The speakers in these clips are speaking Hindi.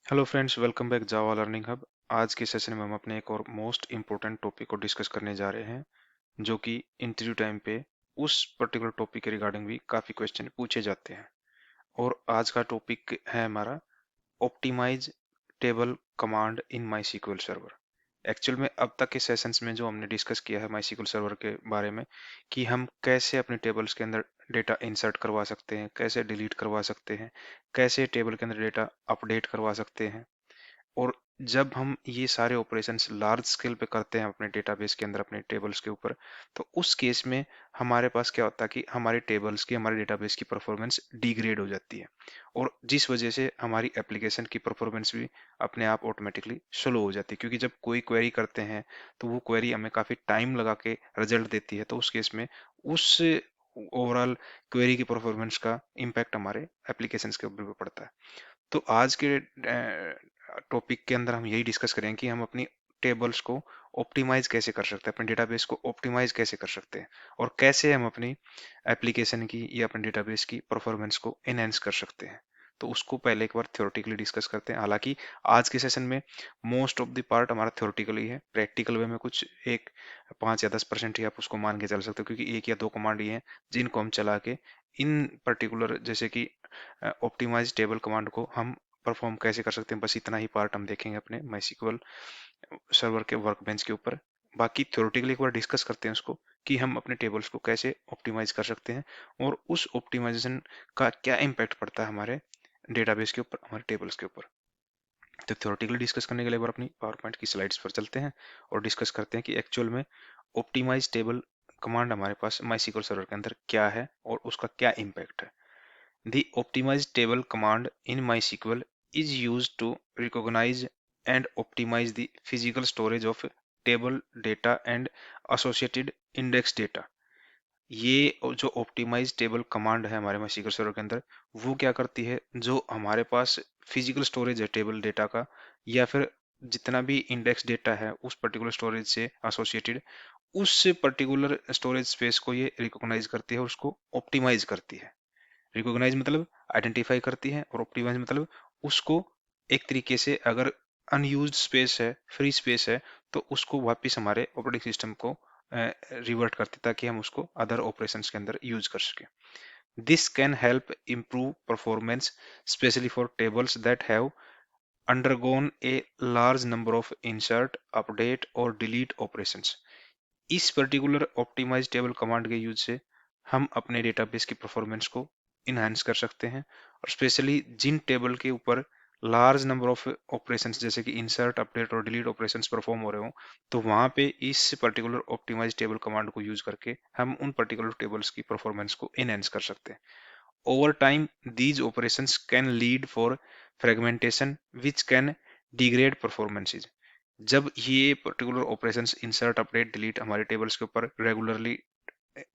हेलो फ्रेंड्स, वेलकम बैक जावा लर्निंग हब। आज के सेशन में हम अपने एक और मोस्ट इम्पोर्टेंट टॉपिक को डिस्कस करने जा रहे हैं, जो कि इंटरव्यू टाइम पे उस पर्टिकुलर टॉपिक के रिगार्डिंग भी काफ़ी क्वेश्चन पूछे जाते हैं। और आज का टॉपिक है हमारा optimize table command in MySQL server. Actual में अब तक के सेशंस में जो हमने डिस्कस किया है माई सीक्वल सर्वर के बारे में, कि हम कैसे अपने टेबल्स के अंदर डेटा इंसर्ट करवा सकते हैं, कैसे डिलीट करवा सकते हैं, कैसे टेबल के अंदर डेटा अपडेट करवा सकते हैं। और जब हम ये सारे ऑपरेशंस लार्ज स्केल पे करते हैं अपने डेटाबेस के अंदर, अपने टेबल्स के ऊपर, तो उस केस में हमारे पास क्या होता है कि हमारे टेबल्स की, हमारे डेटाबेस की परफॉर्मेंस डिग्रेड हो जाती है। और जिस वजह से हमारी एप्लीकेशन की परफॉर्मेंस भी अपने आप ऑटोमेटिकली स्लो हो जाती है, क्योंकि जब कोई क्वेरी करते हैं तो वो क्वेरी हमें काफ़ी टाइम लगा के रिजल्ट देती है। तो उस केस में उस ओवरऑल क्वेरी की परफॉर्मेंस का इम्पैक्ट हमारे एप्लीकेशंस के ऊपर भी पड़ता है। तो आज के टॉपिक के अंदर हम यही डिस्कस करेंगे कि हम अपनी टेबल्स को ऑप्टिमाइज कैसे कर सकते हैं, अपने डेटाबेस को ऑप्टिमाइज कैसे कर सकते हैं, और कैसे हम अपनी एप्लीकेशन की या अपने डेटाबेस की परफॉर्मेंस को एनहेंस कर सकते हैं। तो उसको पहले एक बार थ्योरेटिकली डिस्कस करते हैं। हालांकि आज के सेशन में मोस्ट ऑफ द पार्ट हमारा थ्योरेटिकली है, प्रैक्टिकल वे में कुछ एक 5 या 10% ही आप उसको मान के चल सकते हो, क्योंकि 1 या 2 कमांड ही हैं जिनको हम चला के इन पर्टिकुलर, जैसे कि ऑप्टिमाइज टेबल कमांड को हम परफॉर्म कैसे कर सकते हैं, बस इतना ही पार्ट हम देखेंगे अपने माईसीक्वल सर्वर के वर्कबेंच के ऊपर। बाकी थ्योरेटिकली एक बार डिस्कस करते हैं उसको, कि हम अपने टेबल्स को कैसे ऑप्टिमाइज कर सकते हैं और उस ऑप्टिमाइजेशन का क्या इम्पैक्ट पड़ता है हमारे डेटाबेस के ऊपर, हमारे टेबल्स के ऊपर। तो थ्योरेटिकली डिस्कस करने के लिए एक बार अपनी पावर पॉइंट की स्लाइड्स पर चलते हैं और डिस्कस करते हैं कि एक्चुअल में ऑप्टिमाइज टेबल कमांड हमारे पास माईसीक्वल सर्वर के अंदर क्या है और उसका क्या इम्पैक्ट है। The optimized table command in MySQL is used to recognize and optimize the physical storage of table data and associated index data। ये जो ऑप्टिमाइज टेबल कमांड है हमारे MySQL सर्वर के अंदर, वो क्या करती है, जो हमारे पास फिजिकल स्टोरेज है टेबल डेटा का, या फिर जितना भी इंडेक्स डेटा है उस पर्टिकुलर स्टोरेज से एसोसिएटेड, उस पर्टिकुलर स्टोरेज स्पेस को ये रिकॉग्नाइज करती है और उसको ऑप्टिमाइज करती है। रिकॉग्नाइज मतलब आइडेंटिफाई करती है, और ऑप्टिमाइज मतलब उसको एक तरीके से, अगर अनयूज्ड स्पेस है, फ्री स्पेस है, तो उसको वापस हमारे ऑपरेटिंग सिस्टम को रिवर्ट करती है, ताकि हम उसको अदर ऑपरेशंस के अंदर यूज कर सकें। This can help improve performance, especially for tables that have undergone a large number of insert, update और delete operations। इस पर्टिकुलर ऑप्टिमाइज टेबल कमांड के यूज से हम अपने डेटाबेस की परफॉर्मेंस को इनहांस कर सकते हैं, और स्पेशली जिन टेबल के ऊपर लार्ज नंबर ऑफ ऑपरेशंस, जैसे कि इंसर्ट, अपडेट और डिलीट ऑपरेशंस परफॉर्म हो रहे हो, तो वहां पे इस पर्टिकुलर ऑप्टिमाइज टेबल कमांड को यूज करके हम उन पर्टिकुलर टेबल्स की परफॉर्मेंस को इनहांस कर सकते हैं। Over time these operations can lead for fragmentation which can degrade performances। जब ये particular operations insert, update, delete हमारे टेबल्स के ऊपर रेगुलरली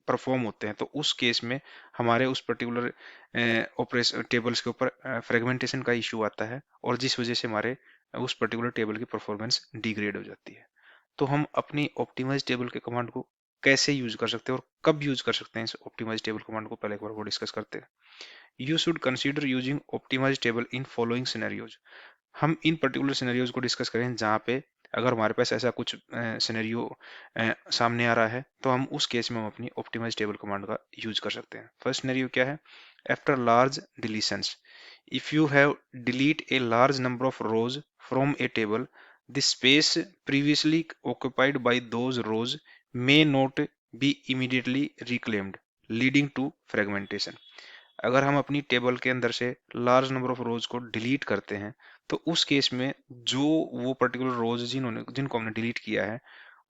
परफॉर्म होते हैं, तो उस केस में हमारे उस पर्टिकुलर ऑपरेशन टेबल्स के ऊपर फ्रेगमेंटेशन का इशू आता है, और जिस वजह से हमारे उस पर्टिकुलर टेबल की परफॉर्मेंस डिग्रेड हो जाती है। तो हम अपनी ऑप्टिमाइज टेबल के कमांड को कैसे यूज कर सकते हैं और कब यूज कर सकते हैं इस ऑप्टिमाइज टेबल कमांड को, पहले एक बार वो डिस्कस करते हैं। You should consider using optimize table in following scenarios. हम इन पर्टिकुलर सिनेरियोज को डिस्कस करें जहाँ पे अगर हमारे पास ऐसा कुछ सिनेरियो सामने आ रहा है, तो हम उस केस में हम अपनी ऑप्टिमाइज टेबल कमांड का यूज कर सकते हैं। फर्स्ट सिनेरियो क्या है? After large deletions, if you have delete a large number of rose from A table, the space previously occupied by those rows may not be immediately reclaimed, leading to fragmentation। अगर हम अपनी टेबल के अंदर से लार्ज नंबर ऑफ रोज को डिलीट करते हैं, तो उस केस में जो वो पर्टिकुलर रोज जिनको हमने डिलीट किया है,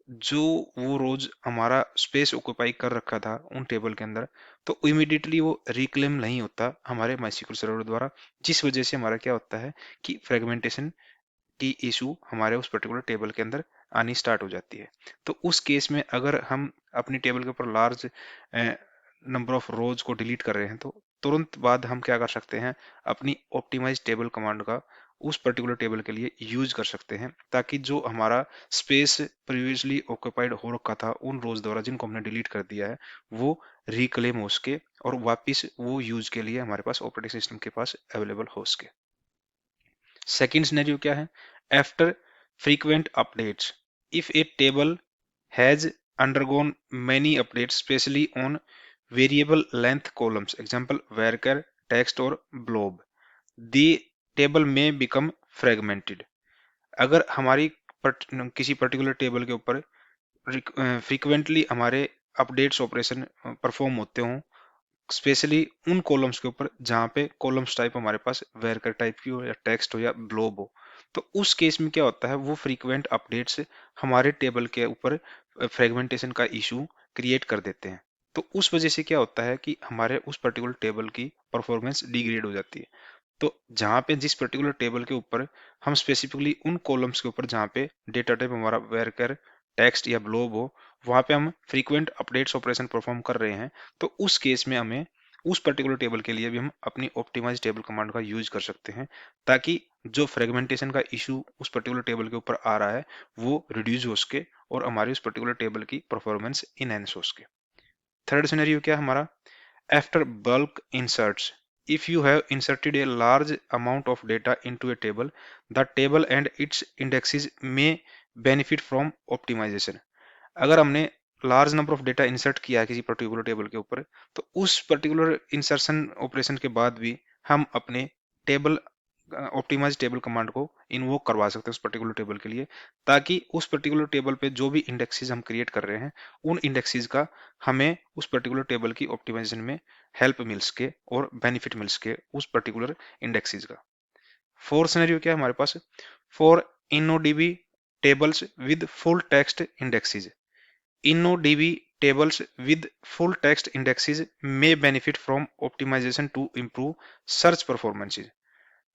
जो वो रोज हमारा स्पेस ऑक्यूपाई कर रखा था उन टेबल के अंदर, तो इमिडिएटली वो रिक्लेम नहीं होता हमारे माइस्क्ल सर्वर द्वारा, जिस वजह से हमारा क्या होता है कि फ्रेगमेंटेशन की इशू हमारे उस पर्टिकुलर टेबल के अंदर आनी स्टार्ट हो जाती है। तो उस केस में अगर हम अपनी टेबल के ऊपर लार्ज नंबर ऑफ रोज को डिलीट कर रहे हैं, तो तुरंत बाद हम क्या कर सकते हैं, अपनी ऑप्टिमाइज टेबल कमांड का उस पर्टिकुलर टेबल के लिए यूज कर सकते हैं, ताकि जो हमारा स्पेस प्रीवियसली ऑक्यूपाइड हो रखा था उन रोज द्वारा जिनको हमने डिलीट कर दिया है, वो रिक्लेम हो सके और वापस वो यूज के लिए हमारे पास ऑपरेटिंग सिस्टम के पास अवेलेबल हो सके। सेकंड सिनेरियो क्या है? After frequent updates, if A table has undergone many updates specially on variable length columns, example varchar, text और blob, द टेबल में बिकम फ्रेगमेंटेड। अगर हमारी किसी पर्टिकुलर टेबल के ऊपर फ्रीक्वेंटली हमारे अपडेट्स ऑपरेशन परफॉर्म होते हों, स्पेशली उन कॉलम्स के ऊपर जहाँ पे कॉलम्स टाइप हमारे पास वेरकर टाइप की हो या टेक्स्ट हो या ब्लोब हो, तो उस केस में क्या होता है, वो फ्रीक्वेंट अपडेट्स हमारे टेबल के ऊपर फ्रेगमेंटेशन का इशू क्रिएट कर देते हैं। तो उस वजह से क्या होता है कि हमारे उस पर्टिकुलर टेबल की परफॉर्मेंस डिग्रेड हो जाती है। तो जहाँ पे जिस पर्टिकुलर टेबल के ऊपर हम स्पेसिफिकली उन कॉलम्स के ऊपर जहाँ पे डेटा टाइप हमारा वेरकर टेक्स्ट या ब्लोब हो, वहाँ पे हम फ्रीक्वेंट अपडेट्स ऑपरेशन परफॉर्म कर रहे हैं, तो उस केस में हमें उस पर्टिकुलर टेबल के लिए भी हम अपनी ऑप्टिमाइज टेबल कमांड का यूज कर सकते हैं, ताकि जो फ्रेगमेंटेशन का इशू उस पर्टिकुलर टेबल के ऊपर आ रहा है वो रिड्यूस हो सके और हमारी उस पर्टिकुलर टेबल की परफॉर्मेंस इनहेंस हो सके। थर्ड सिनेरियो क्या है हमारा? After bulk inserts, if you have inserted a large amount of data into a table, the table and its indexes may benefit from optimization। अगर हमने large number of data insert किया है किसी पर्टिकुलर टेबल के ऊपर, तो उस पर्टिकुलर इंसर्शन ऑपरेशन के बाद भी हम अपने टेबल ऑप्टिमाइज टेबल कमांड को इन्वोक करवा सकते हैं उस पर्टिकुलर टेबल के लिए, ताकि उस पर्टिकुलर टेबल पे जो भी इंडेक्सेस हम क्रिएट कर रहे हैं, उन इंडेक्सेस का हमें उस पर्टिकुलर टेबल की ऑप्टिमाइजेशन में हेल्प मिल सके और बेनिफिट मिल सके उस पर्टिकुलर इंडेक्सेस का। फोर्थ सिनेरियो क्या है हमारे पास? For InnoDB tables with full text indexes, InnoDB tables with full text indexes may benefit from optimization to improve search performances।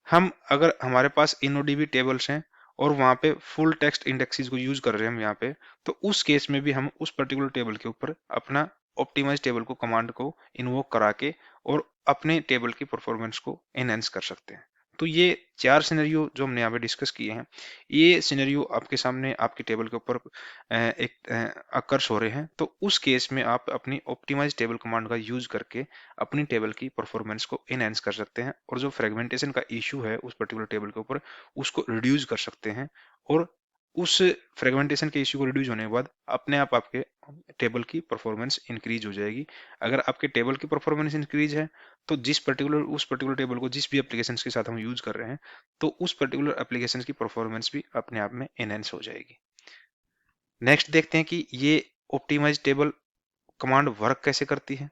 हम अगर हमारे पास InnoDB टेबल्स हैं और वहाँ पे फुल टेक्स्ट इंडेक्सेस को यूज कर रहे हैं हम यहाँ पे, तो उस केस में भी हम उस पर्टिकुलर टेबल के ऊपर अपना ऑप्टिमाइज टेबल को कमांड को इन्वोक करा के और अपने टेबल की परफॉर्मेंस को एनहेंस कर सकते हैं। तो ये चार सिनेरियो जो हमने यहाँ पे डिस्कस किए हैं, ये सिनेरियो आपके सामने आपके टेबल के ऊपर एक अकर्स हो रहे हैं, तो उस केस में आप अपनी ऑप्टिमाइज टेबल कमांड का यूज करके अपनी टेबल की परफॉर्मेंस को एनहेंस कर सकते हैं और जो फ्रेगमेंटेशन का इशू है उस पर्टिकुलर टेबल के ऊपर उसको रिड्यूस कर सकते हैं। और उस फ्रेगमेंटेशन के इशू को रिड्यूस होने के बाद अपने आप आपके टेबल की परफॉर्मेंस इंक्रीज हो जाएगी। अगर आपके टेबल की परफॉर्मेंस इंक्रीज है, तो उस पर्टिकुलर टेबल को जिस भी एप्लीकेशन के साथ हम यूज कर रहे हैं, तो उस पर्टिकुलर एप्लीकेशन की परफॉर्मेंस भी अपने आप में एनहेंस हो जाएगी। नेक्स्ट देखते हैं कि ये ऑप्टिमाइज टेबल कमांड वर्क कैसे करती है।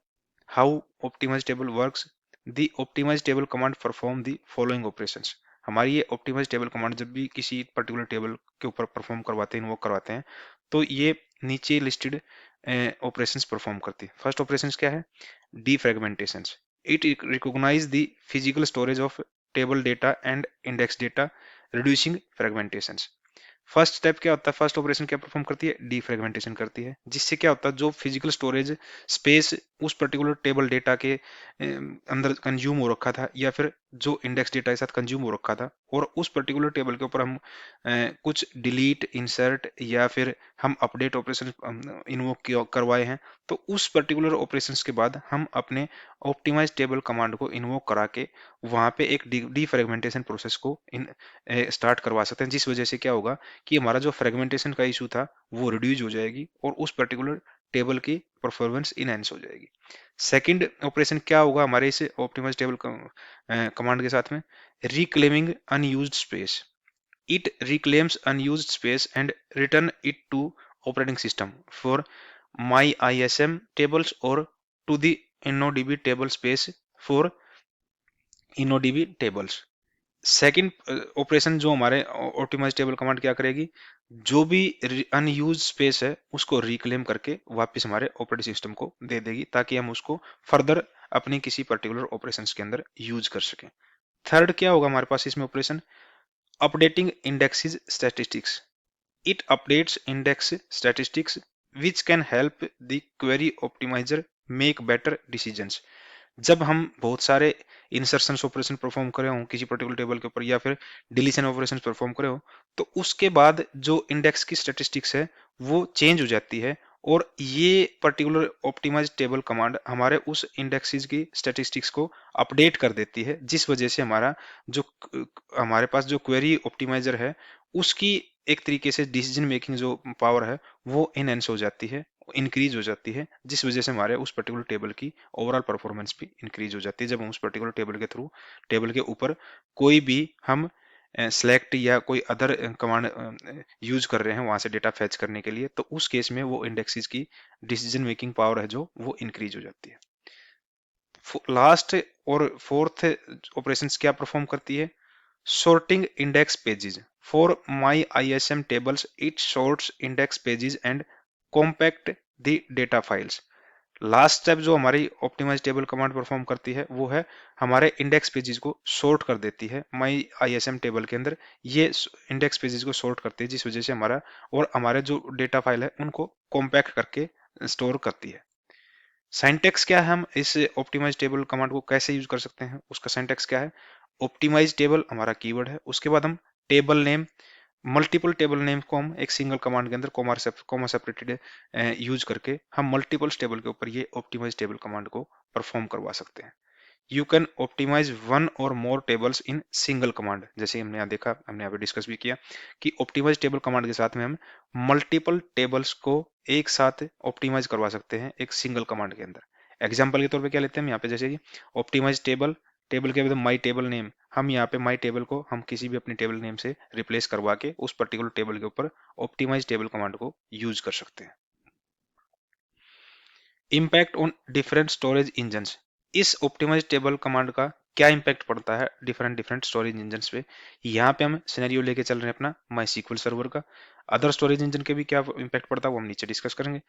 How optimize table works? The optimize table command perform the following operations. हमारी ये ऑप्टिमाइज टेबल कमांड जब भी किसी पर्टिकुलर टेबल के ऊपर परफॉर्म करवाते हैं, इन्वोक करवाते हैं, तो ये नीचे लिस्टेड ऑपरेशंस परफॉर्म करती है। फर्स्ट ऑपरेशंस क्या है? Defragmentations, it recognise the physical storage of table data and index data, reducing fragmentations. First step क्या होता है, फर्स्ट ऑपरेशन क्या परफॉर्म करती है? डीफ्रेगमेंटेशन करती है, जिससे क्या होता है, जो फिजिकल स्टोरेज स्पेस उस पर्टिकुलर टेबल डेटा के अंदर कंज्यूम हो रखा था या फिर जो इंडेक्स डेटा के साथ कंज्यूम हो रखा था, और उस पर्टिकुलर टेबल के ऊपर हम कुछ डिलीट, इंसर्ट या फिर हम अपडेट ऑपरेशन इन्वोक करवाए हैं, तो उस पर्टिकुलर ऑपरेशंस के बाद हम अपने ऑप्टिमाइज टेबल कमांड को इन्वोक करा के वहां पे एक डीफ्रेगमेंटेशन प्रोसेस को स्टार्ट करवा सकते हैं, जिस वजह से क्या होगा कि हमारा जो फ्रेगमेंटेशन का इशू था वो रिड्यूस हो जाएगी और उस पर्टिकुलर टेबल की परफॉर्मेंस इनहेंस हो जाएगी। सेकंड ऑपरेशन क्या होगा हमारे इस ऑप्टिमाइज टेबल कमांड के साथ में? Reclaiming unused space, it reclaims unused space and return it to operating system for my ISM tables or to the InnoDB table space for InnoDB tables। Second operation जो हमारे ऑप्टिमाइज टेबल कमांड क्या करेगी, जो भी अनयूज स्पेस है उसको रिक्लेम करके वापस हमारे ऑपरेटिंग सिस्टम को दे देगी, ताकि हम उसको फर्दर अपनी किसी पर्टिकुलर ऑपरेशंस के अंदर यूज कर सकें। थर्ड क्या होगा हमारे पास इसमें operation? Updating indexes statistics, it updates index statistics which can help the query optimizer make better decisions. जब हम बहुत सारे इंसर्शन ऑपरेशन परफॉर्म करे हो किसी पर्टिकुलर टेबल के ऊपर या फिर डिलीशन ऑपरेशन परफॉर्म करे हो, तो उसके बाद जो इंडेक्स की स्टैटिस्टिक्स है वो चेंज हो जाती है और ये पर्टिकुलर ऑप्टिमाइज टेबल कमांड हमारे उस इंडेक्सेस की स्टैटिस्टिक्स को अपडेट कर देती है, जिस वजह से जो हमारे पास जो क्वेरी ऑप्टिमाइजर है उसकी एक तरीके से डिसीजन मेकिंग जो पावर है वो इनहेंस हो जाती है, इंक्रीज हो जाती है, जिस वजह से हमारे उस पर्टिकुलर टेबल की ओवरऑल परफॉर्मेंस भी इंक्रीज हो जाती है जब हम उस पर्टिकुलर टेबल के थ्रू टेबल के ऊपर कोई भी हम सेलेक्ट या कोई अदर कमांड यूज कर रहे हैं वहां से डेटा फेच करने के लिए, तो उस केस में वो इंडेक्सेस की डिसीजन मेकिंग पावर है जो वो इंक्रीज हो जाती है। लास्ट और फोर्थ ऑपरेशंस क्या परफॉर्म करती है? Sorting index pages. For my ISM tables, it sorts index pages and compact the data files. Last step जो हमारी ऑप्टिमाइज टेबल कमांड परफॉर्म करती है वो है हमारे इंडेक्स पेजेस को सॉर्ट कर देती है माई आईएसएम टेबल के अंदर। ये इंडेक्स पेजेस को सॉर्ट करती है जिस वजह से हमारे जो डेटा फाइल है उनको कॉम्पैक्ट करके स्टोर करती है। सिंटैक्स क्या है, हम इस ऑप्टिमाइज टेबल कमांड को कैसे यूज कर सकते हैं, उसका सिंटैक्स क्या है? ऑप्टिमाइज टेबल हमारा कीवर्ड है, उसके बाद हम table name, multiple table name को हम एक सिंगल कमांड के अंदर कॉमा सेपरेटेड यूज करके हम मल्टीपल टेबल के ऊपर ये ऑप्टिमाइज टेबल कमांड को परफॉर्म करवा सकते हैं। यू कैन ऑप्टिमाइज वन और मोर टेबल्स इन सिंगल कमांड, जैसे हमने यहाँ देखा, हमने यहाँ पे डिस्कस भी किया कि ऑप्टिमाइज टेबल कमांड के साथ में हम मल्टीपल टेबल्स को एक साथ ऑप्टिमाइज करवा सकते हैं एक सिंगल कमांड के अंदर। एग्जाम्पल के तौर पे क्या लेते हैं हम यहाँ पे, जैसे कि ऑप्टिमाइज टेबल, टेबल के बाद माई टेबल नेम, हम यहाँ पे माई टेबल को हम किसी भी अपनी टेबल नेम से रिप्लेस करवा के उस पर्टिकुलर टेबल के ऊपर ऑप्टिमाइज टेबल कमांड को यूज कर सकते हैं। Impact on different storage engine, इस ऑप्टिमाइज टेबल कमांड का क्या इम्पैक्ट पड़ता है डिफरेंट डिफरेंट स्टोरेज इंजन पे। यहाँ पे हम सिनेरियो लेके चल रहे हैं अपना माई सीक्वल सर्वर का, अदर स्टोरेज इंजन के भी क्या इम्पैक्ट पड़ता है वो हम नीचे डिस्कस करेंगे।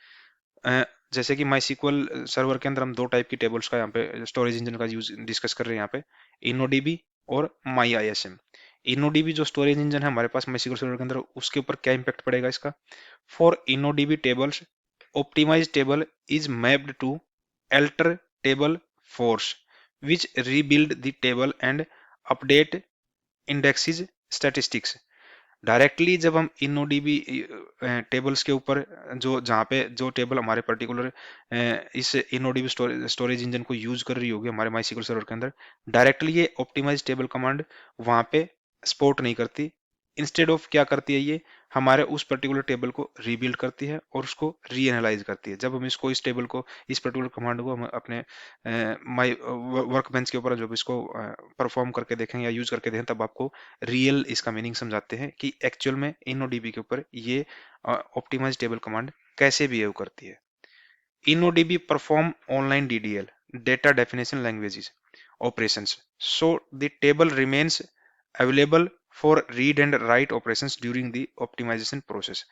जैसे कि माई सीक्वल सर्वर के अंदर हम दो टाइप की टेबल्स का यहाँ पे स्टोरेज इंजन का यूज डिस्कस कर रहे हैं यहाँ पे, इनोडीबी और माई आईएसएम। इनोडीबी जो स्टोरेज इंजन है हमारे पास माई सीक्वल सर्वर के अंदर, उसके ऊपर क्या इम्पैक्ट पड़ेगा इसका? For InnoDB tables, optimized table is mapped to alter table force which rebuild the table and update indexes statistics। Directly जब हम इनोडीबी टेबल्स के ऊपर जो जहाँ पे जो टेबल हमारे पर्टिकुलर इस इनोडीबी स्टोरेज इंजन को यूज कर रही होगी हमारे माई सीक्वल सर्वर के अंदर, डायरेक्टली ये ऑप्टिमाइज टेबल कमांड वहाँ पे सपोर्ट नहीं करती। इंस्टेड ऑफ क्या करती है, ये हमारे उस पर्टिकुलर टेबल को रीबिल्ड करती है और उसको री एनालाइज करती है। जब हम इसको इस टेबल को इस पर्टिकुलर कमांड को हम अपने माई वर्क बेंच के ऊपर जब इसको परफॉर्म करके देखें या यूज करके देखें तब आपको रियल इसका मीनिंग समझाते हैं कि एक्चुअल में इनोडीबी के ऊपर ये ऑप्टिमाइज टेबल कमांड कैसे बिहेव करती है। InnoDB perform online DDL, data definition languages operations, so the table remains available for read and write operations during the optimization process।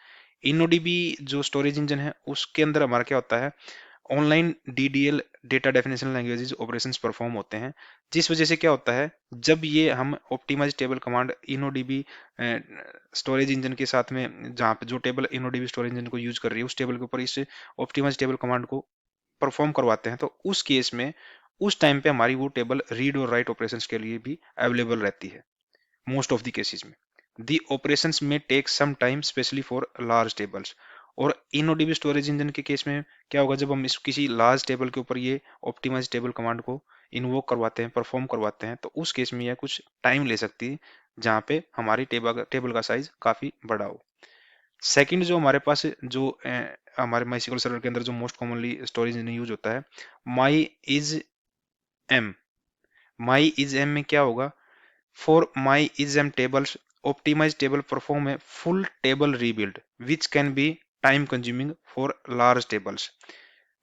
InnoDB जो स्टोरेज इंजन है उसके अंदर हमारा क्या होता है, online DDL data definition languages operations perform होते हैं, जिस वजह से क्या होता है जब ये हम optimise table command InnoDB storage engine के साथ में जहाँ पे जो टेबल इनोडीबी स्टोरेज इंजन को यूज कर रही है उस टेबल के ऊपर इस ऑप्टिमाइज टेबल कमांड को परफॉर्म करवाते हैं, तो उस केस में उस टाइम पे हमारी वो टेबल रीड और राइट ऑपरेशंस के लिए भी अवेलेबल रहती है मोस्ट ऑफ द केसेस में। The operations may take some time specially for large tables. और इनोडीबी स्टोरेज इंजन के केस में क्या होगा, जब हम इस किसी लार्ज टेबल के ऊपर ये ऑप्टिमाइज टेबल कमांड को इन्वोक करवाते हैं, परफॉर्म करवाते हैं, तो उस केस में यह कुछ टाइम ले सकती है जहाँ पे हमारी टेबल का साइज काफी बड़ा हो। सेकंड जो हमारे पास जो हमारे माई सीक्वल सर्वर के अंदर जो most commonly storage engine use होता है, MyISAM. MyISAM में क्या होगा, for MyISAM tables optimise table perform है full table rebuild which can be time consuming for large tables.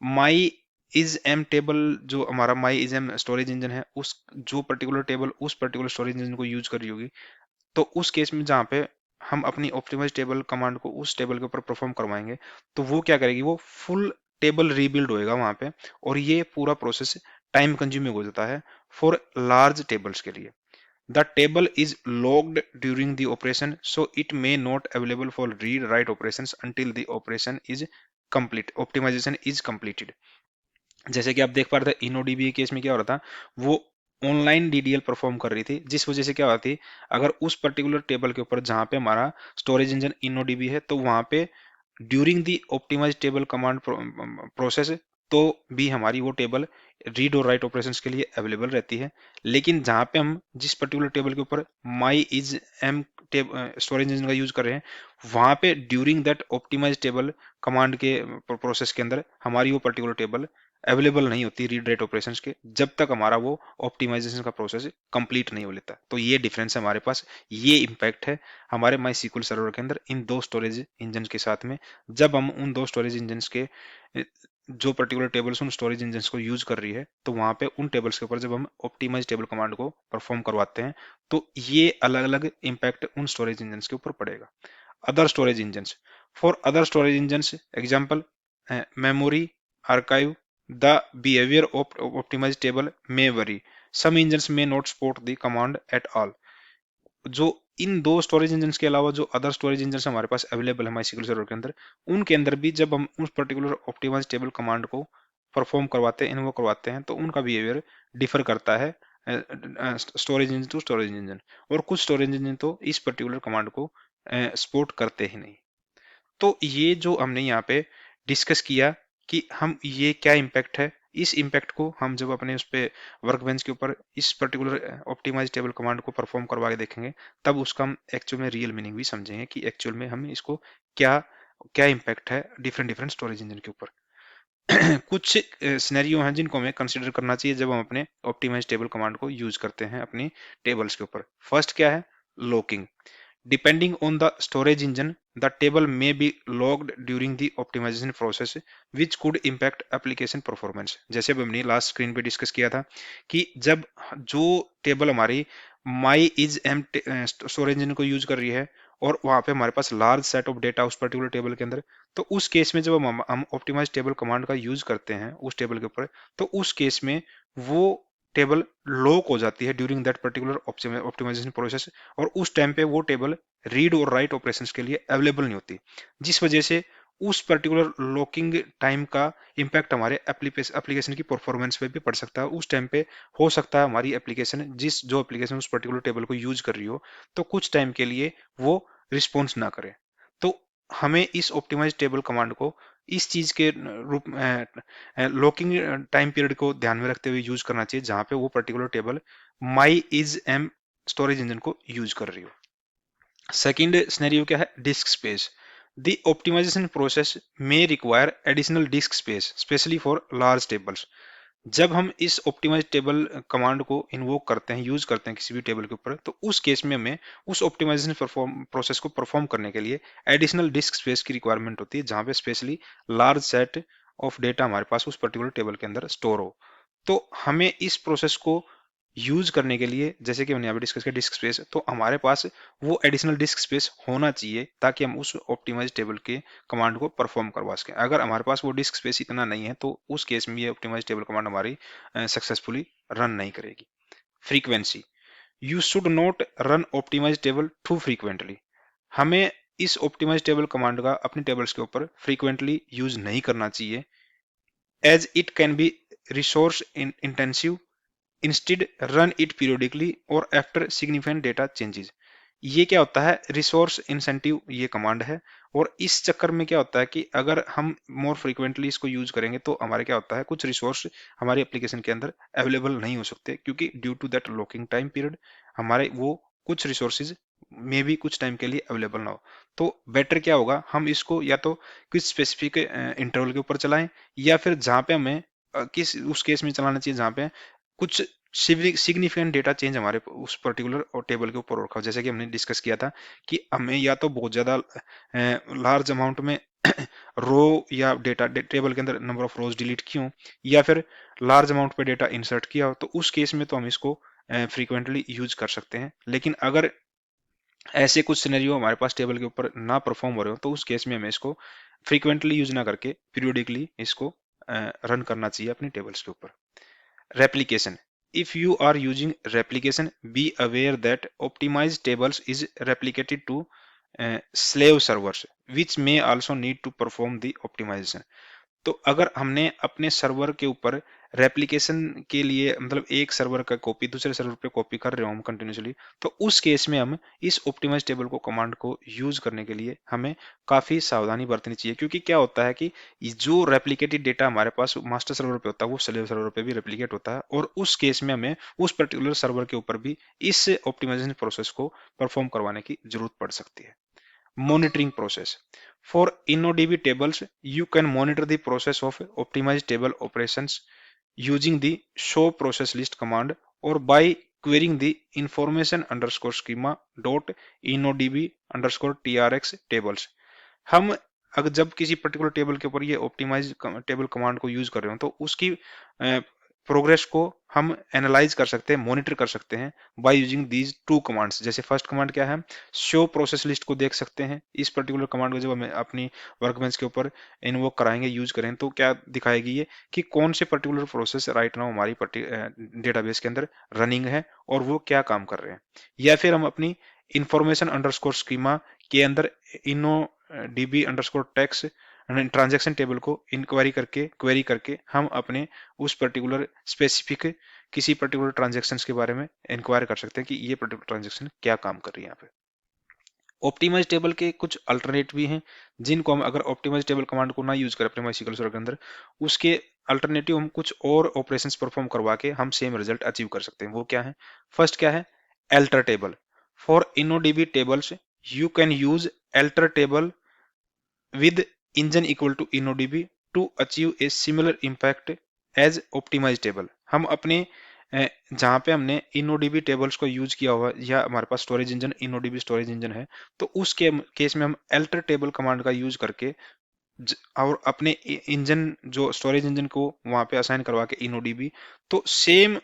MyISAM table जो हमारा MyISAM storage engine है, उस जो पर्टिकुलर टेबल उस पर्टिकुलर स्टोरेज इंजन को यूज कर रही होगी, तो उस केस में जहाँ पे हम अपनी ऑप्टिमाइज टेबल कमांड को उस टेबल के ऊपर परफॉर्म करवाएंगे, तो वो क्या करेगी, वो फुल टेबल रीबिल्ड होएगा वहां पे, और ये पूरा प्रोसेस टाइम कंज्यूमिंग हो जाता है फॉर लार्ज टेबल्स के लिए। The table is locked during the operation so it may not available for read write operations until the operation is complete, optimization is completed. जैसे कि आप देख पा रहे थे इनोडीबी केस में क्या हो रहा था, वो ऑनलाइन डीडीएल परफॉर्म कर रही थी, जिस वजह से क्या हो रहा थी, अगर उस पर्टिकुलर टेबल के ऊपर जहां पे हमारा स्टोरेज इंजन इनोडीबी है तो वहां पे during the optimize table command process तो भी हमारी वो टेबल रीड और राइट ऑपरेशंस के लिए अवेलेबल रहती है। लेकिन जहां पे हम जिस पर्टिकुलर टेबल के ऊपर MyISAM storage engine का यूज कर रहे हैं, वहां पे during that optimize table command के प्रोसेस के अंदर हमारी वो पर्टिकुलर टेबल अवेलेबल नहीं होती रीड राइट ऑपरेशंस के, जब तक हमारा वो ऑप्टिमाइजेशन का प्रोसेस कंप्लीट नहीं हो लेता। तो ये डिफरेंस है हमारे पास, ये इम्पैक्ट है हमारे माई सीक्वल सर्वर के अंदर इन दो स्टोरेज इंजन के साथ में। जब हम उन दो स्टोरेज इंजन के जो पर्टिकुलर टेबल्स उन स्टोरेज इंजन को यूज कर रही है, तो वहां पे उन टेबल्स के ऊपर जब हम ऑप्टिमाइज टेबल कमांड को परफॉर्म करवाते हैं, तो ये अलग अलग इम्पैक्ट उन स्टोरेज इंजन के ऊपर पड़ेगा। Other storage engine, for other storage engine example memory archive, the behaviour of optimize table may vary, some engine may not support the command at all. जो इन दो स्टोरेज इंजन के अलावा जो अदर स्टोरेज इंजन हमारे पास अवेलेबल है MySQL सर्वर के अंदर, उनके अंदर भी जब हम उस पर्टिकुलर ऑप्टिमाइज टेबल कमांड को परफॉर्म करवाते हैं, इन्वोक करवाते हैं, तो उनका बिहेवियर डिफर करता है storage engine to storage engine. और कुछ स्टोरेज इंजन तो इस पर्टिकुलर कमांड को सपोर्ट करते ही नहीं। तो ये जो हमने यहाँ पे डिस्कस किया कि हम ये क्या इम्पैक्ट है, इस इम्पैक्ट को हम जब अपने उस पे वर्क बेंच के ऊपर इस पर्टिकुलर ऑप्टिमाइज टेबल कमांड को परफॉर्म करवा के देखेंगे, तब उसका हम एक्चुअल में रियल मीनिंग भी समझेंगे कि एक्चुअल में हम इसको क्या क्या इम्पैक्ट है डिफरेंट डिफरेंट स्टोरेज इंजन के ऊपर। कुछ सिनेरियो हैं जिनको हमें कंसिडर करना चाहिए जब हम अपने ऑप्टिमाइज टेबल कमांड को यूज करते हैं अपनी टेबल्स के ऊपर। फर्स्ट क्या है? Locking. Depending on the storage engine, the table may be logged during the optimization process, which could impact application performance। जैसे अब हमने लास्ट स्क्रीन पे डिस्कस किया था कि जब जो टेबल हमारी माई इज एम स्टोरेज इंजन को यूज कर रही है और वहां पे हमारे पास लार्ज सेट ऑफ डेटा उस पर्टिकुलर टेबल के अंदर, तो उस केस में जब हम ऑप्टिमाइज टेबल कमांड का यूज करते हैं उस टेबल के ऊपर, तो उस केस में वो टेबल लॉक हो जाती है during that particular optimization process, और उस टाइम पे वो टेबल रीड और राइट ऑपरेशंस के लिए अवेलेबल नहीं होती, जिस वजह से उस पर्टिकुलर लॉकिंग टाइम का इम्पैक्ट हमारे एप्लीकेशन की परफॉर्मेंस पे भी पड़ सकता है। उस टाइम पे हो सकता है हमारी एप्लीकेशन जो एप्लीकेशन उस पर्टिकुलर टेबल को यूज कर रही हो, तो कुछ टाइम के लिए वो रिस्पॉन्स ना करे। तो हमें इस ऑप्टिमाइज टेबल कमांड को इस चीज के रूप लॉकिंग टाइम पीरियड को ध्यान में रखते हुए यूज करना चाहिए, जहां पे वो particular table MyISAM storage engine को यूज कर रही हो। सेकंड सिनेरियो क्या है? Disk space. The optimisation process में require additional disk space specially for large tables. जब हम इस ऑप्टिमाइज टेबल कमांड को इन्वोक करते हैं, यूज करते हैं किसी भी टेबल के ऊपर, तो उस केस में हमें उस ऑप्टिमाइजेशन प्रोसेस को परफॉर्म करने के लिए एडिशनल डिस्क स्पेस की रिक्वायरमेंट होती है, जहां पे specially large set of data हमारे पास उस पर्टिकुलर टेबल के अंदर स्टोर हो। तो हमें इस प्रोसेस को यूज करने के लिए, जैसे कि हमने यहाँ पे डिस्कस किया डिस्क स्पेस, तो हमारे पास वो एडिशनल डिस्क स्पेस होना चाहिए ताकि हम उस ऑप्टिमाइज टेबल के कमांड को परफॉर्म करवा सकें। अगर हमारे पास वो डिस्क स्पेस इतना नहीं है, तो उस केस में ये ऑप्टिमाइज टेबल कमांड हमारी सक्सेसफुली रन नहीं करेगी। Frequency. You should not run optimize table too frequently. हमें इस ऑप्टिमाइज टेबल कमांड का अपने टेबल्स के ऊपर फ्रीक्वेंटली यूज नहीं करना चाहिए, as it can be resource intensive. Instead run it periodically और आफ्टर सिग्निफिकेंट डेटा चेंजेस। ये क्या होता है? रिसोर्स इंसेंटिव ये कमांड है, और इस चक्कर में क्या होता है कि अगर हम मोर फ्रीक्वेंटली इसको यूज करेंगे, तो हमारे क्या होता है, कुछ रिसोर्स हमारी एप्लीकेशन के अंदर अवेलेबल नहीं हो सकते, क्योंकि due to that locking time period हमारे वो कुछ रिसोर्सेज में भी कुछ टाइम के लिए अवेलेबल ना हो। तो बेटर क्या होगा, हम इसको या तो कुछ स्पेसिफिक इंटरवल के ऊपर चलाएं, या फिर जहां पे हमें किस उस केस में चलाना चाहिए जहां पे कुछ सिग्निफिकेंट डेटा चेंज हमारे उस पर्टिकुलर टेबल के ऊपर रखा हो। जैसे कि हमने डिस्कस किया था कि हमें या तो बहुत ज्यादा लार्ज अमाउंट में रो या डेटा टेबल के अंदर नंबर ऑफ रोज डिलीट की हो, या फिर लार्ज अमाउंट पे डेटा इंसर्ट किया हो, तो उस केस में तो हम इसको फ्रीक्वेंटली यूज कर सकते हैं। लेकिन अगर ऐसे कुछ सिनेरियो हमारे पास टेबल के ऊपर ना परफॉर्म हो रहे हो, तो उस केस में हमें इसको फ्रीक्वेंटली यूज ना करके पीरियोडिकली इसको रन करना चाहिए अपनी टेबल्स के ऊपर। Replication. If you are using replication, be aware that optimized tables is replicated to slave servers, which may also need to perform the optimization. तो अगर हमने अपने सर्वर के ऊपर रेप्लिकेशन के लिए मतलब एक सर्वर का कॉपी दूसरे सर्वर पे कॉपी कर रहे हो हम कंटिन्यूसली, तो उस केस में हम इस ऑप्टिमाइज टेबल को कमांड को यूज करने के लिए हमें काफी सावधानी बरतनी चाहिए। क्योंकि क्या होता है कि जो रेप्लिकेटेड डेटा हमारे पास मास्टर सर्वर पे होता है वो स्लेव सर्वर पे भी रेप्लिकेट होता है, और उस केस में हमें उस पर्टिकुलर सर्वर के ऊपर भी इस ऑप्टिमाइजेशन प्रोसेस को परफॉर्म करवाने की जरूरत पड़ सकती है। Monitoring process. For InnoDB tables, you can monitor the process of optimized table operations using the show process list command or by querying the information underscore schema dot innodb underscore trx tables. हम अगर जब किसी पर्टिकुलर टेबल के ऊपर ये ऑप्टिमाइज टेबल कमांड को यूज कर रहे हो तो उसकी प्रोग्रेस को हम एनालाइज कर सकते हैं, मॉनिटर कर सकते हैं by using these two commands. जैसे फर्स्ट कमांड क्या है, शो प्रोसेस लिस्ट को देख सकते हैं। इस पर्टिकुलर कमांड को जब हम अपनी वर्कबेंच के ऊपर इन्वोक कराएंगे, यूज करें, तो क्या दिखाएगी ये कि कौन से पर्टिकुलर प्रोसेस राइट नाउ हमारी डेटाबेस के अंदर रनिंग है और वो क्या काम कर रहे हैं। या फिर हम अपनी इंफॉर्मेशन अंडरस्कोर स्कीमा के अंदर इनो डीबी अंडरस्कोर टेक्स ट्रांजैक्शन टेबल को इंक्वायरी करके क्वेरी करके हम अपने उस पर्टिकुलर स्पेसिफिक किसी पर्टिकुलर ट्रांजैक्शंस के बारे में इंक्वायर कर सकते हैं कि ये पर्टिकुलर ट्रांजैक्शन क्या काम कर रही है यहाँ पे। ऑप्टिमाइज टेबल के कुछ अल्टरनेट भी हैं जिनको हम अगर ऑप्टिमाइज टेबल कमांड को ना यूज करें अपने माइस्क्ल सर्वर के अंदर, उसके अल्टरनेटिव हम कुछ और ऑपरेशंस परफॉर्म करवा के हम सेम रिजल्ट अचीव कर सकते हैं। वो क्या है, फर्स्ट क्या है, alter table. For InnoDB tables you can use alter table with engine equal to InnoDB to achieve a similar impact as optimized table। हम अपने जहाँ पे हमने InnoDB टेबल्स को यूज किया हुआ या हमारे पास storage engine InnoDB storage engine है, तो उस केस में हम अल्टर टेबल कमांड का यूज करके और अपने इंजन जो स्टोरेज इंजन को वहां पे असाइन करवा के InnoDB, तो सेम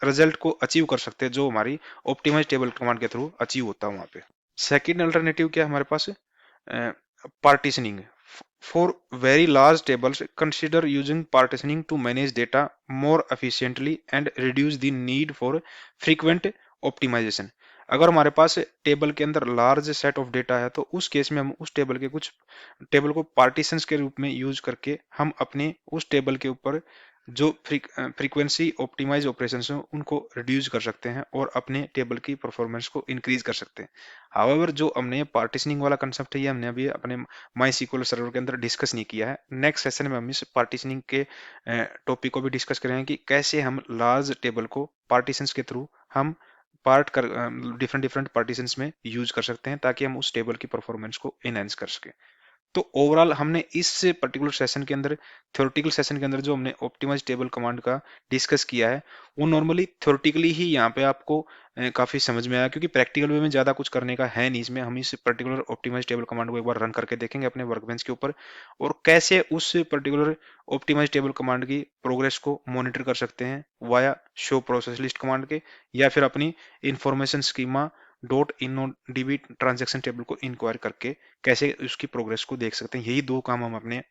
रिजल्ट को अचीव कर सकते हैं जो हमारी ऑप्टिमाइज टेबल कमांड के थ्रू अचीव होता है वहां पे। सेकेंड अल्टरनेटिव क्या है हमारे पास, partitioning। For very large tables, consider using partitioning to manage data more efficiently and reduce the need for frequent optimization। अगर हमारे पास टेबल के अंदर लार्ज सेट ऑफ डेटा है तो उस केस में हम उस टेबल के कुछ टेबल को पार्टीशंस के रूप में यूज करके हम अपने उस टेबल के ऊपर जो फ्रीक्वेंसी ऑप्टिमाइज ऑपरेशंस हैं उनको रिड्यूस कर सकते हैं और अपने टेबल की परफॉर्मेंस को इंक्रीज कर सकते हैं। हाउएवर जो हमने पार्टीशनिंग वाला कंसेप्ट है ये हमने अभी अपने माई सीक्वल सर्वर के अंदर डिस्कस नहीं किया है। नेक्स्ट सेशन में हम इस पार्टीशनिंग के टॉपिक को भी डिस्कस करेंगे कि कैसे हम लार्ज टेबल को पार्टीशंस के थ्रू हम पार्ट कर डिफरेंट डिफरेंट पार्टीशंस में यूज कर सकते हैं ताकि हम उस टेबल की परफॉर्मेंस को एनहांस कर सकें। तो ओवरऑल हमने इस पर्टिकुलर सेशन के अंदर थ्योरेटिकल सेशन के अंदर जो हमने ऑप्टिमाइज टेबल कमांड का डिस्कस किया है वो नॉर्मली थ्योरेटिकली ही यहाँ पे आपको काफी समझ में आया, क्योंकि प्रैक्टिकल वे में ज्यादा कुछ करने का है नहीं इसमें। हम इस पर्टिकुलर ऑप्टिमाइज टेबल कमांड को एक बार रन करके देखेंगे अपने वर्कबेंच के ऊपर और कैसे उस पर्टिकुलर ऑप्टिमाइज टेबल कमांड की प्रोग्रेस को मॉनिटर कर सकते हैं via show process list command के, या फिर अपनी इंफॉर्मेशन स्कीमा डॉट इनो डीबी ट्रांजेक्शन टेबल को इंक्वायर करके कैसे उसकी प्रोग्रेस को देख सकते हैं। यही दो काम हम अपने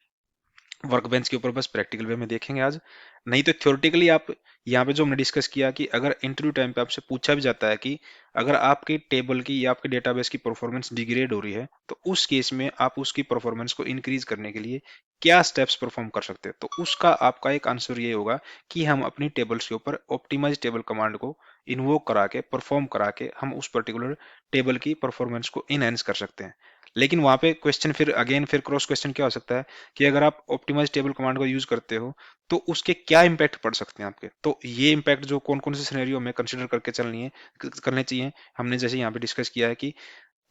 वर्कबेंच के ऊपर बस प्रैक्टिकल वे में देखेंगे आज। नहीं तो थ्योरेटिकली आप यहाँ पे जो हमने डिस्कस किया कि अगर इंटरव्यू टाइम पे आपसे पूछा भी जाता है कि अगर आपके टेबल की या आपके डेटाबेस की परफॉर्मेंस डिग्रेड हो रही है तो उस केस में आप उसकी परफॉर्मेंस को इंक्रीज करने के लिए क्या स्टेप्स परफॉर्म कर सकते हैं, तो उसका आपका एक आंसर ये होगा कि हम अपनी टेबल्स के ऊपर ऑप्टिमाइज टेबल कमांड को इन्वोक करा के परफॉर्म करा के हम उस पर्टिकुलर टेबल की परफॉर्मेंस को इनहेंस कर सकते हैं। लेकिन वहां पे क्वेश्चन फिर अगेन फिर क्रॉस क्वेश्चन क्या हो सकता है कि अगर आप ऑप्टिमाइज टेबल कमांड को यूज करते हो तो उसके क्या इंपैक्ट पड़ सकते हैं आपके। तो ये इंपैक्ट जो कौन कौन से सिनेरियो में कंसिडर करके चलनी है करने चाहिए, हमने जैसे यहाँ पे डिस्कस किया है कि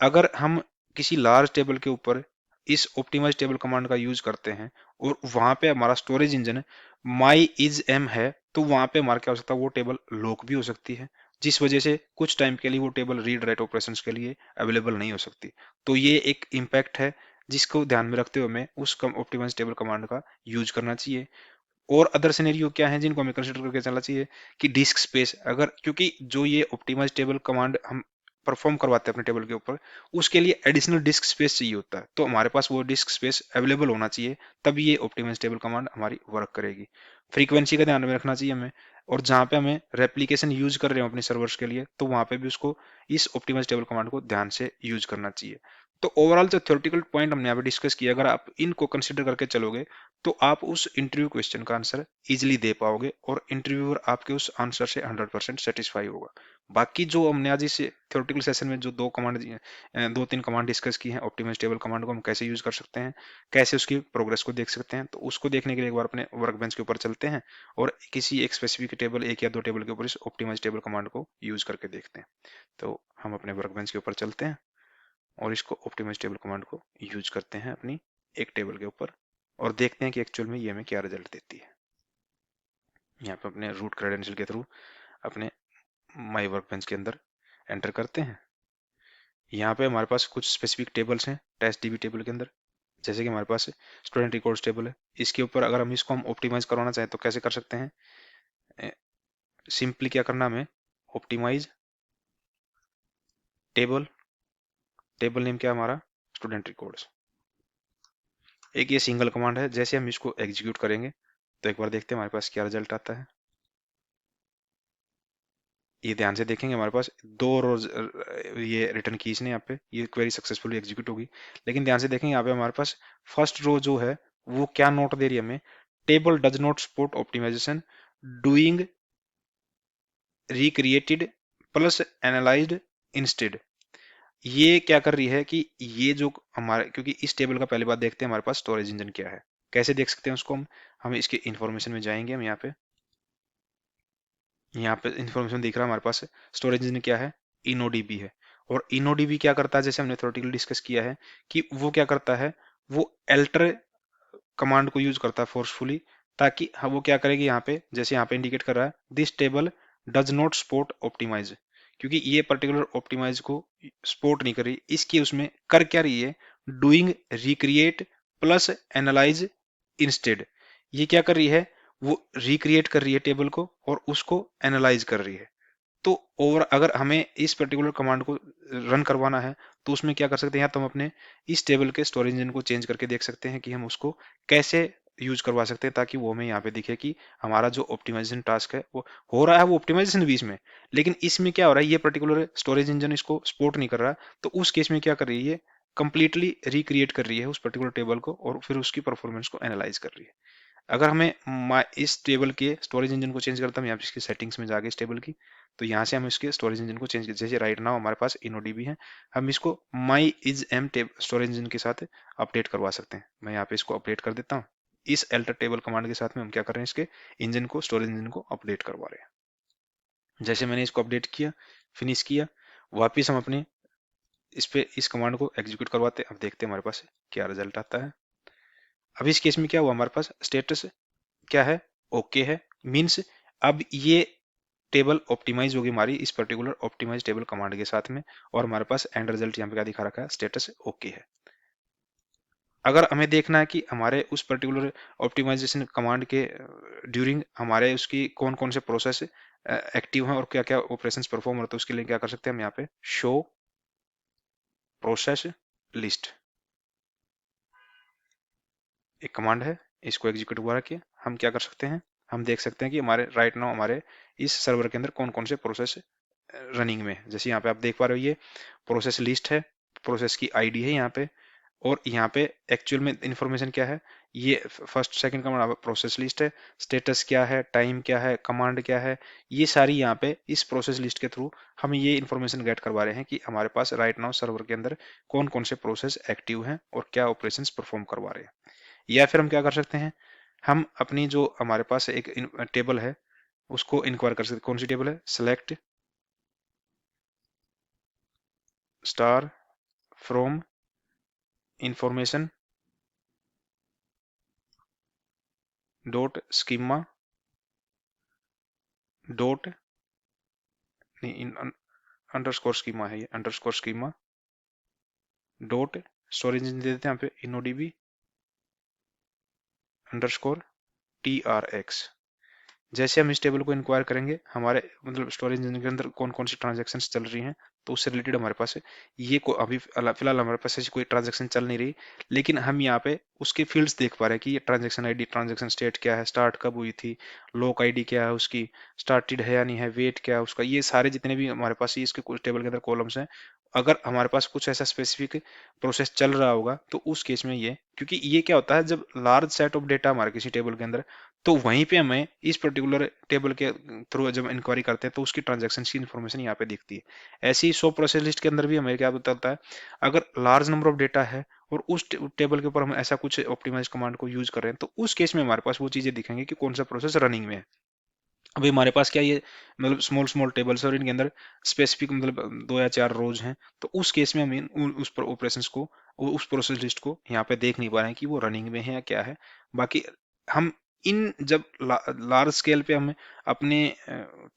अगर हम किसी लार्ज टेबल के ऊपर इस ऑप्टिमाइज टेबल कमांड का यूज करते हैं और वहां पे हमारा storage engine MyISAM है, तो वहां पे हमारा क्या हो सकता है, वो टेबल लॉक भी हो सकती है जिस वजह से कुछ टाइम के लिए वो टेबल रीड राइट ऑपरेशंस के लिए अवेलेबल नहीं हो सकती। तो ये एक इम्पैक्ट है जिसको ध्यान में रखते हुए हमें उस ऑप्टिमाइज टेबल कमांड का यूज करना चाहिए। और अदर सिनेरियो क्या है जिनको हमें कंसिडर करके चलना चाहिए कि डिस्क स्पेस, अगर क्योंकि जो ये ऑप्टिमाइज टेबल कमांड हम परफॉर्म करवाते हैं अपने टेबल के ऊपर उसके लिए एडिशनल डिस्क स्पेस चाहिए होता है, तो हमारे पास वो डिस्क स्पेस अवेलेबल होना चाहिए, तब ये ऑप्टिमाइज टेबल कमांड हमारी वर्क करेगी। फ्रीक्वेंसी का ध्यान में रखना चाहिए हमें। और जहाँ पे हमें रेप्लिकेशन यूज कर रहे हो अपने सर्वर्स के लिए, तो वहां पे भी उसको इस ऑप्टिमाइज टेबल कमांड को ध्यान से यूज करना चाहिए। तो ओवरऑल जो थ्योरेटिकल पॉइंट हमने यहाँ पे डिस्कस किया, अगर आप इनको कंसिडर करके चलोगे तो आप उस इंटरव्यू क्वेश्चन का आंसर इजिली दे पाओगे और इंटरव्यूअर आपके उस आंसर से 100% सेटिस्फाई होगा। बाकी जो हमने आज इस थ्योरेटिकल सेशन में जो दो तीन कमांड डिस्कस की हैं, ऑप्टिमाइज टेबल कमांड को हम कैसे यूज कर सकते हैं, कैसे उसकी प्रोग्रेस को देख सकते हैं, तो उसको देखने के लिए एक बार अपने वर्कबेंच के ऊपर चलते हैं और किसी एक स्पेसिफिक टेबल, एक या दो टेबल के ऊपर इस ऑप्टिमाइज टेबल कमांड को यूज करके देखते हैं। तो हम अपने वर्कबेंच के ऊपर चलते हैं और इसको ऑप्टिमाइज टेबल कमांड को यूज करते हैं अपनी एक टेबल के ऊपर और देखते हैं कि एक्चुअल में ये हमें क्या रिजल्ट देती है। यहाँ पे अपने रूट क्रेडेंशियल के थ्रू अपने माई वर्कबेंच के अंदर एंटर करते हैं। यहाँ पे हमारे पास कुछ स्पेसिफिक टेबल्स हैं टेस्ट डीबी टेबल के अंदर, जैसे कि हमारे पास स्टूडेंट रिकॉर्ड्स टेबल है। इसके ऊपर अगर हम ऑप्टिमाइज करवाना चाहें तो कैसे कर सकते हैं? सिंपली क्या करना हमें, ऑप्टिमाइज टेबल, टेबल नेम क्या है हमारा, स्टूडेंट रिकॉर्ड्स। एक ये सिंगल कमांड है, जैसे हम इसको एग्जीक्यूट करेंगे तो एक बार देखते हैं हमारे पास क्या रिजल्ट आता है। ये ध्यान से देखेंगे हमारे पास दो रोज ये रिटर्न की इसने, यहाँ पे ये क्वेरी सक्सेसफुली एग्जीक्यूट होगी। लेकिन ध्यान से देखेंगे यहाँ पे हमारे पास फर्स्ट रो जो है वो क्या नोट दे रही है हमें, table does not support optimization doing recreated plus analyzed instead. ये क्या कर रही है कि ये जो हमारे, क्योंकि इस टेबल का पहली बात देखते हैं हमारे पास स्टोरेज इंजन क्या है, कैसे देख सकते हैं उसको हम इसके इंफॉर्मेशन में जाएंगे। हम यहाँ पे इंफॉर्मेशन दिख रहा है हमारे पास, स्टोरेज इंजन क्या है, इनोडीबी है। और इनोडीबी क्या करता है, जैसे हमने थ्योरेटिकली डिस्कस किया है कि वो क्या करता है, वो एल्टर कमांड को यूज करता है फोर्सफुली, ताकि वो क्या करेगी यहाँ पे, जैसे यहाँ पे इंडिकेट कर रहा है this table does not support optimize, क्योंकि ये पर्टिकुलर ऑप्टिमाइज को सपोर्ट नहीं कर रही, इसकी उसमें कर क्या रही है, doing recreate plus analyse instead. ये क्या कर रही है, वो रिक्रिएट कर रही है टेबल को और उसको एनालाइज कर रही है। तो ओवर अगर हमें इस पर्टिकुलर कमांड को रन करवाना है तो उसमें क्या कर सकते हैं, या तो हम अपने इस टेबल के स्टोरेज इंजन को चेंज करके देख सकते हैं कि हम उसको कैसे यूज करवा सकते हैं, ताकि वो हमें यहाँ पे दिखे कि हमारा जो ऑप्टिमाइजेशन टास्क है वो हो रहा है, वो ऑप्टिमाइजेशन भी इसमें। लेकिन इसमें क्या हो रहा है, ये पर्टिकुलर स्टोरेज इंजन इसको सपोर्ट नहीं कर रहा, तो उस केस में क्या कर रही है, कंप्लीटली रिक्रिएट कर रही है उस पर्टिकुलर टेबल को और फिर उसकी परफॉर्मेंस को एनालाइज कर रही है। अगर हमें इस टेबल के स्टोरेज इंजन को चेंज करता हूँ, यहाँ पे इसकी सेटिंग्स में जाके इस टेबल की, तो यहाँ से हम इसके स्टोरेज इंजन को चेंज कर, जैसे राइट नाउ हमारे पास इनोडीबी है, हम इसको माई इज एम स्टोरेज इंजन के साथ अपडेट करवा सकते हैं। मैं यहाँ पे इसको अपडेट कर देता हूँ। इस एल्टर टेबल कमांड के साथ में हम क्या कर रहे हैं, इसके इंजन को, स्टोरेज इंजन को अपडेट करवा रहे हैं। जैसे मैंने इसको अपडेट किया, फिनिश किया, वापिस हम अपने इस कमांड को एग्जीक्यूट करवाते हैं। अब देखते हैं हमारे पास क्या रिजल्ट आता है। अब इस केस में क्या हुआ, हमारे पास स्टेटस क्या है, ओके है, मीन्स अब ये टेबल ऑप्टिमाइज होगी हमारी इस पर्टिकुलर ऑप्टिमाइज टेबल कमांड के साथ में, और हमारे पास एंड रिजल्ट यहाँ पे क्या दिखा रखा है, स्टेटस ओके है। अगर हमें देखना है कि हमारे उस पर्टिकुलर ऑप्टिमाइजेशन कमांड के ड्यूरिंग हमारे उसकी कौन कौन से प्रोसेस एक्टिव हैं और क्या क्या ऑपरेशंस परफॉर्म होते हैं, उसके लिए क्या कर सकते हैं हम यहाँ पे शो प्रोसेस लिस्ट एक कमांड है, इसको एग्जीक्यूट हुआ रखिए। हम क्या कर सकते हैं, हम देख सकते हैं कि हमारे राइट नाउ हमारे इस सर्वर के अंदर कौन कौन से प्रोसेस रनिंग में है। जैसे यहाँ पे आप देख पा रहे हो, ये प्रोसेस लिस्ट है, प्रोसेस की आईडी है यहाँ पे, और यहाँ पे एक्चुअल में इंफॉर्मेशन क्या है, ये first second command process list है, स्टेटस क्या है, टाइम क्या है, कमांड क्या है, ये सारी यहाँ पे इस प्रोसेस लिस्ट के थ्रू हम ये इंफॉर्मेशन गेट करवा रहे हैं कि हमारे पास राइट नाउ सर्वर के अंदर कौन कौन से प्रोसेस एक्टिव हैं और क्या ऑपरेशंस परफॉर्म करवा रहे हैं। या फिर हम क्या कर सकते हैं, हम अपनी जो हमारे पास एक टेबल है उसको इंक्वायर कर सकते हैं। कौन सी टेबल है, select star from information dot schema dot, नहीं, अंडरस्कोर स्कीमा है ये, अंडरस्कोर स्कीमा डॉट स्टोरेज दे देते हैं यहाँ पे इनोडीबी अंडरस्कोर TRX। जैसे हम इस टेबल को इंक्वायर करेंगे, हमारे मतलब स्टोरेज इंजन के अंदर कौन कौन सी ट्रांजेक्शन्स चल रही हैं, तो उससे रिलेटेड हमारे पास ये को अभी फिलहाल हमारे पास ऐसी कोई ट्रांजेक्शन चल नहीं रही, लेकिन हम यहाँ पे उसके फील्ड्स देख पा रहे हैं कि ये ट्रांजेक्शन आईडी, ट्रांजेक्शन स्टेट क्या है, स्टार्ट कब हुई थी, लॉक आईडी क्या है उसकी, स्टार्टेड है या नहीं है, वेट क्या है उसका, ये सारे जितने भी हमारे पास इसके टेबल के अंदर कॉलम्स हैं, अगर हमारे पास कुछ ऐसा स्पेसिफिक प्रोसेस चल रहा होगा तो उस केस में ये, क्योंकि ये क्या होता है जब लार्ज सेट ऑफ डेटा हमारे किसी टेबल के अंदर, तो वहीं पे हमें इस पर्टिकुलर टेबल के थ्रू जब इंक्वायरी करते हैं तो उसकी ट्रांजैक्शन की इन्फॉर्मेशन यहाँ पे दिखती है। ऐसे ही सो प्रोसेस लिस्ट के अंदर भी हमें क्या बताता है, अगर लार्ज नंबर ऑफ डेटा है और उस टेबल के ऊपर हम ऐसा कुछ ऑप्टिमाइज कमांड को यूज कर रहे हैं, तो उस केस में हमारे पास वो चीजें दिखेंगी कि कौन सा प्रोसेस रनिंग में है। अभी हमारे पास क्या ये मतलब स्मॉल स्मॉल टेबल्स और इनके अंदर स्पेसिफिक मतलब 2 या 4 रोज हैं, तो उस केस में हम उस पर ऑपरेशंस को, उस प्रोसेस लिस्ट को यहाँ पे देख नहीं पा रहे हैं कि वो रनिंग में है या क्या है। बाकी हम इन जब लार्ज स्केल पे हम अपने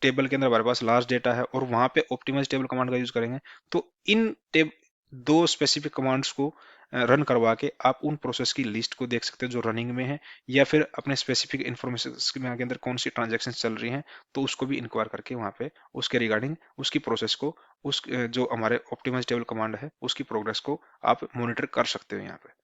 टेबल के अंदर हमारे पास लार्ज डेटा है और वहां पे ऑप्टिमाइज टेबल कमांड का यूज करेंगे, तो इन टेब दो स्पेसिफिक कमांड्स को रन करवा के आप उन प्रोसेस की लिस्ट को देख सकते हैं जो रनिंग में है, या फिर अपने स्पेसिफिक इन्फॉर्मेशन के अंदर कौन सी ट्रांजेक्शन चल रही हैं, तो उसको भी इंक्वायर करके वहां पे उसके रिगार्डिंग उसकी प्रोसेस को, उस जो हमारे ऑप्टिमाइज टेबल कमांड है उसकी प्रोग्रेस को आप मॉनिटर कर सकते हो यहाँ पे।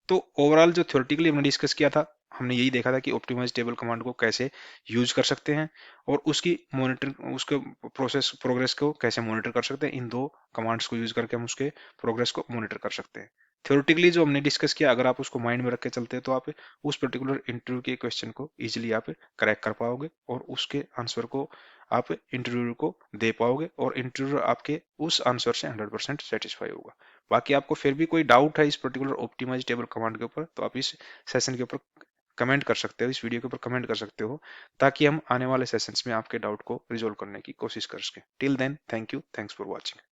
तो ओवरऑल जो थ्योरेटिकली हमने डिस्कस किया था, हमने यही देखा था कि ऑप्टिमाइज टेबल कमांड को कैसे यूज कर सकते हैं और उसकी मॉनिटर, उसके प्रोसेस प्रोग्रेस को कैसे मॉनिटर कर सकते हैं, इन दो कमांड्स को यूज करके हम उसके प्रोग्रेस को मॉनिटर कर सकते हैं। थ्योरेटिकली जो हमने डिस्कस किया, अगर आप उसको माइंड में रख के चलते हैं तो आप उस पर्टिकुलर इंटरव्यू के क्वेश्चन को इजीली आप क्रैक कर पाओगे और उसके आंसर को आप इंटरव्यू को दे पाओगे और इंटरव्यू आपके उस आंसर से 100% सेटिस्फाई होगा। बाकी आपको फिर भी कोई डाउट है इस पर्टिकुलर ऑप्टिमाइज टेबल कमांड के ऊपर, तो आप इस सेशन के ऊपर कमेंट कर सकते हो, इस वीडियो के ऊपर कमेंट कर सकते हो, ताकि हम आने वाले सेशंस में आपके डाउट को रिजोल्व करने की कोशिश कर सकें। Till then, thank you, thanks for watching.